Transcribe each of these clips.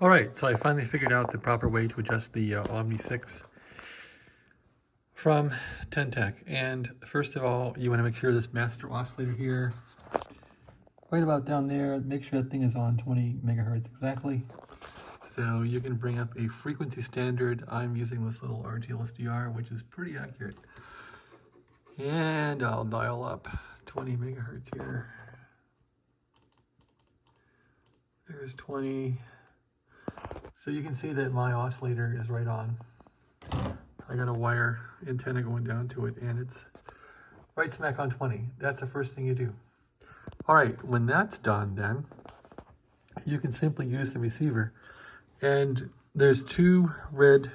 Alright, so I finally figured out the proper way to adjust the Omni 6 from Tec. And first of all, you want to make sure this master oscillator here, right about down there, make sure that thing is on 20 megahertz exactly. So you can bring up a frequency standard. I'm using this little RTLSDR, which is pretty accurate. And I'll dial up 20 megahertz here. There's 20. So you can see that my oscillator is right on. I got a wire antenna going down to it, and it's right smack on 20. That's the first thing you do. All right, when that's done, then you can simply use the receiver. And there's two red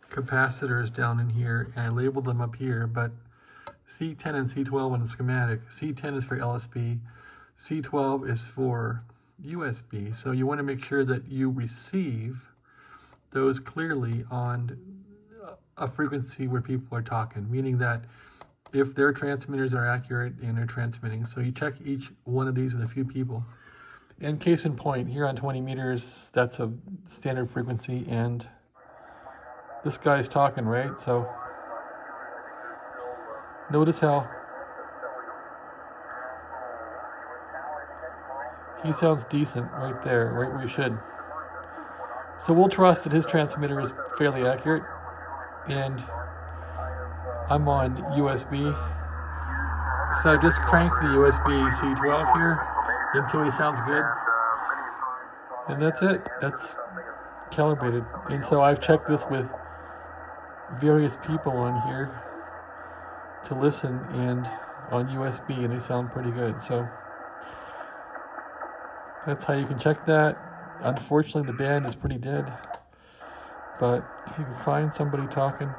capacitors down in here, and I labeled them up here, but C10 and C12 in the schematic. C10 is for LSB, C12 is for USB. So you want to make sure that you receive those clearly on a frequency where people are talking, meaning that if their transmitters are accurate and they're transmitting. So you check each one of these with a few people. And case in point, here on 20 meters, that's a standard frequency, and this guy's talking, right? So notice how he sounds decent right there, right where he should. So we'll trust that his transmitter is fairly accurate, and I'm on USB. So just crank the USB C12 here until he sounds good. And that's it. That's calibrated. And so I've checked this with various people on here to listen, and on USB, and they sound pretty good. So that's how you can check that. Unfortunately, the band is pretty dead, but if you can find somebody talking,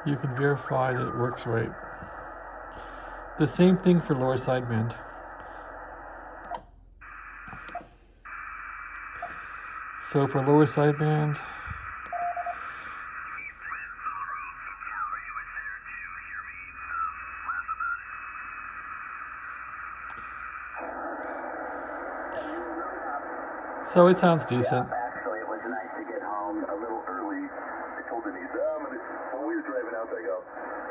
you can verify that it works right. The same thing for lower sideband. So for lower sideband, so it sounds decent. Actually, it was nice to get home a little early. I told Denise, when we were driving out, I go,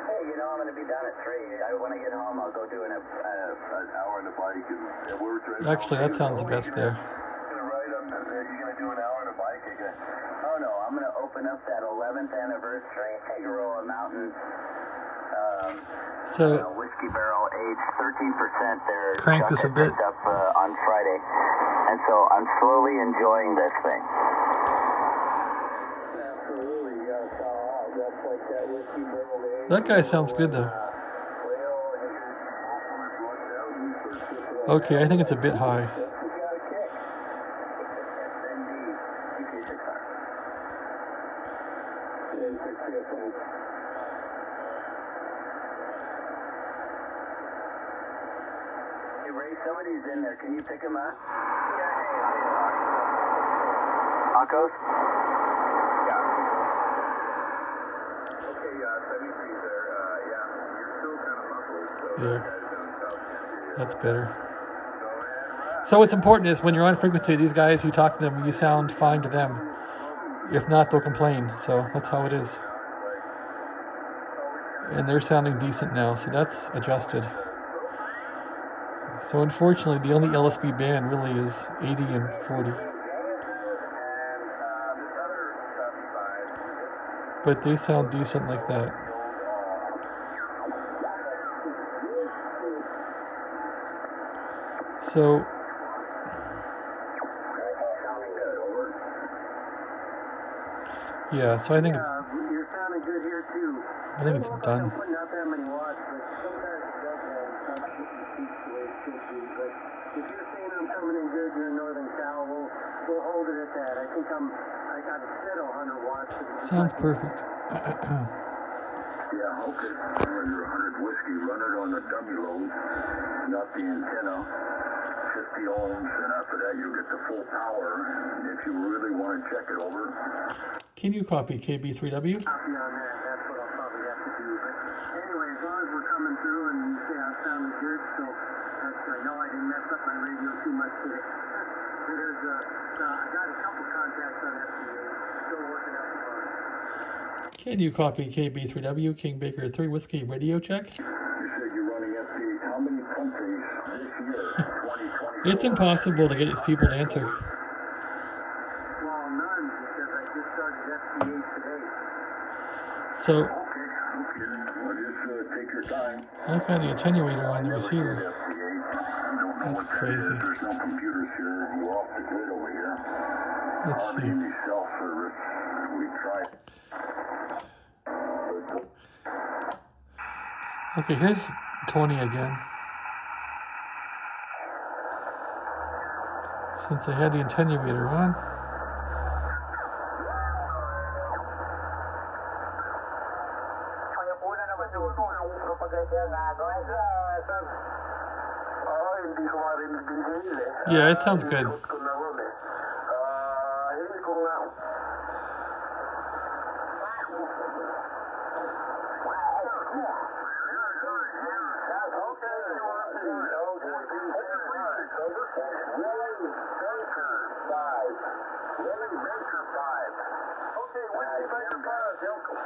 hey, I'm going to be done at 3. When I get home, I'll go do an hour on the bike. And we were driving. Actually, that sounds the best there. You're going to do an hour on a bike? Oh, no, I'm going to open up that 11th anniversary Figueroa Mountain whiskey barrel, aged 13% there. Crank this a bit. Up on Friday. And so I'm slowly enjoying this thing. Absolutely, just like that whiskey barrel. That guy sounds good though. Okay, I think it's a bit high. Hey Ray, somebody's in there. Can you pick him up? Akos? Yeah. Okay, 73 there. You're still kind of muffled. So Yeah, that's better. So what's important is when you're on frequency, these guys who talk to them, you sound fine to them. If not, they'll complain. So that's how it is. And they're sounding decent now, so that's adjusted. So unfortunately, the only LSB band really is 80 and 40. But they sound decent like that. So yeah, so I think it's you're sounding good here too. I think it's done. Putting out that many watts, but sometimes it does have some but if you're saying I'm coming in good here in Northern Cal, we'll hold it at that. I think I got a set 100 watts. Sounds perfect. Yeah, okay. Your 100 whiskey, run it on the dummy load, not the antenna. 50 ohms, and after that you'll get the full power. If you really want to check it over. Can you copy KB3W? Copy on that, that's what I'll probably have to do. But anyway, as long as we're coming through and you say I sounded good, so know I didn't mess up my radio too much today. I got a couple contacts on FCA. Still working out the Can you copy KB3W, King Baker 3 Whiskey radio check? You said you're running FCA. How many countries this year? 2020. It's impossible to get these people to answer. Well, none, because I just started FCA today. So Okay. Well, just take your time. I've had the attenuator on the receiver. That's crazy. There's no computers here. We're off the grid over here. Let's see. Self-service. We tried. Okay, here's Tony again. Since I had the attenuator on. Yeah, it sounds good.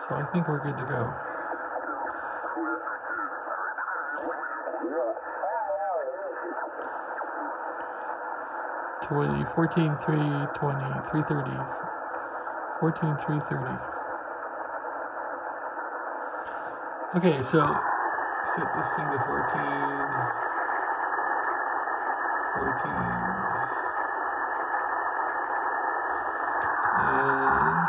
So I think we're good to go. Twenty 14 3 20 330 14 330. Okay, so set this thing to 14. And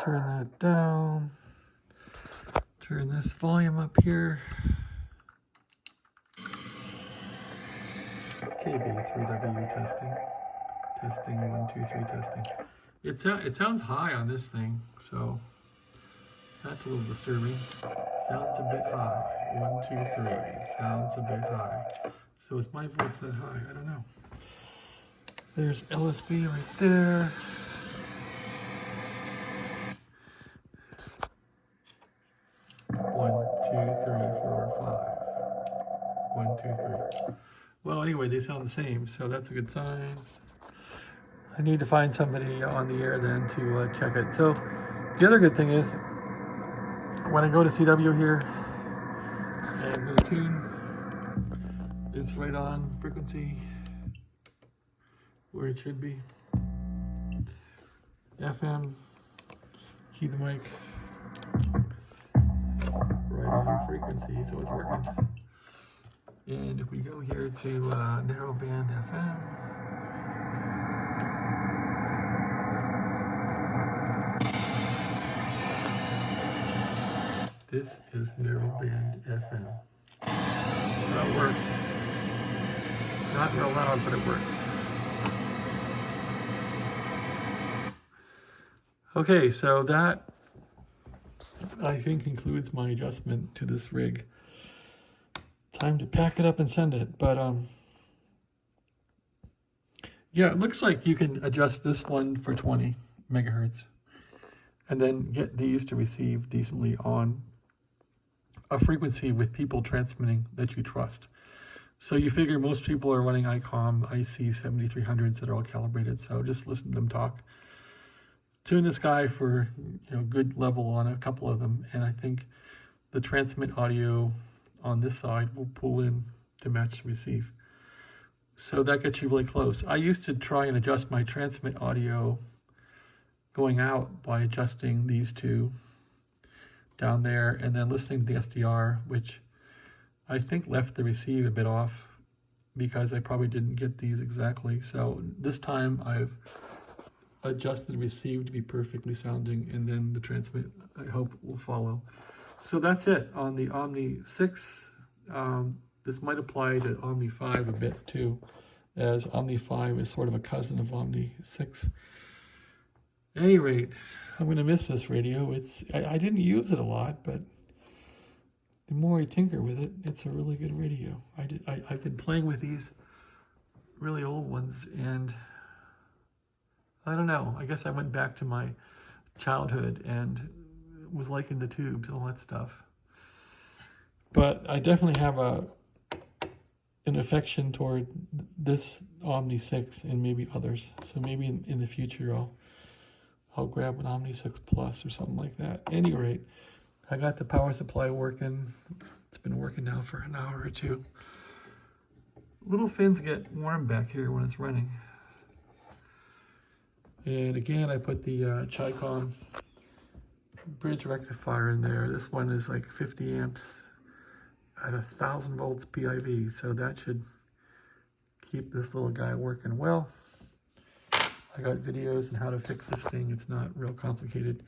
turn that down. Turn this volume up here. KB3W testing. Testing 1 2 3 testing. It sounds high on this thing, so that's a little disturbing. Sounds a bit high. 1 2 3. Sounds a bit high. So is my voice that high? I don't know. There's LSB right there. Well, anyway, they sound the same, so that's a good sign. I need to find somebody on the air then to check it. So the other good thing is, when I go to CW here, and I'm going to tune, it's right on frequency where it should be. FM, key the mic, right on frequency, so it's working. And if we go here to narrowband FM, this is narrowband FM. That works. It's not real loud, but it works. Okay, so that I think concludes my adjustment to this rig. Time to pack it up and send it. But yeah, it looks like you can adjust this one for 20 megahertz and then get these to receive decently on a frequency with people transmitting that you trust. So you figure most people are running ICOM IC 7300s that are all calibrated, so just listen to them talk. Tune this guy for good level on a couple of them, and I think the transmit audio on this side will pull in to match the receive. So that gets you really close. I used to try and adjust my transmit audio going out by adjusting these two down there and then listening to the SDR, which I think left the receive a bit off because I probably didn't get these exactly. So this time I've adjusted the receive to be perfectly sounding, and then the transmit I hope will follow. So that's it on the Omni 6. This might apply to Omni 5 a bit too, as Omni 5 is sort of a cousin of Omni 6. At any rate, I'm going to miss this radio. I didn't use it a lot, but the more I tinker with it, it's a really good radio. I've been playing with these really old ones, and I don't know. I guess I went back to my childhood and was liking the tubes and all that stuff. But I definitely have an affection toward this Omni 6 and maybe others. So maybe in the future I'll grab an Omni 6 Plus or something like that. At any rate, I got the power supply working. It's been working now for an hour or two. Little fins get warm back here when it's running. And again, I put the Chi-Com bridge rectifier in there. This one is like 50 amps at 1,000 volts PIV, so that should keep this little guy working well. I got videos on how to fix this thing. It's not real complicated.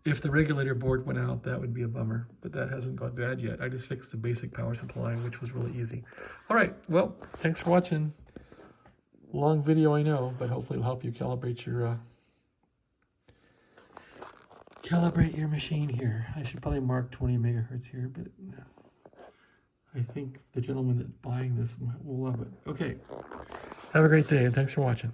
If the regulator board went out, that would be a bummer, but that hasn't got bad yet. I just fixed the basic power supply, which was really easy. All right, well, thanks for watching. Long video, I know, but hopefully it'll help you calibrate your machine here. I should probably mark 20 megahertz here, but I think the gentleman that's buying this will love it. Okay, have a great day, and thanks for watching.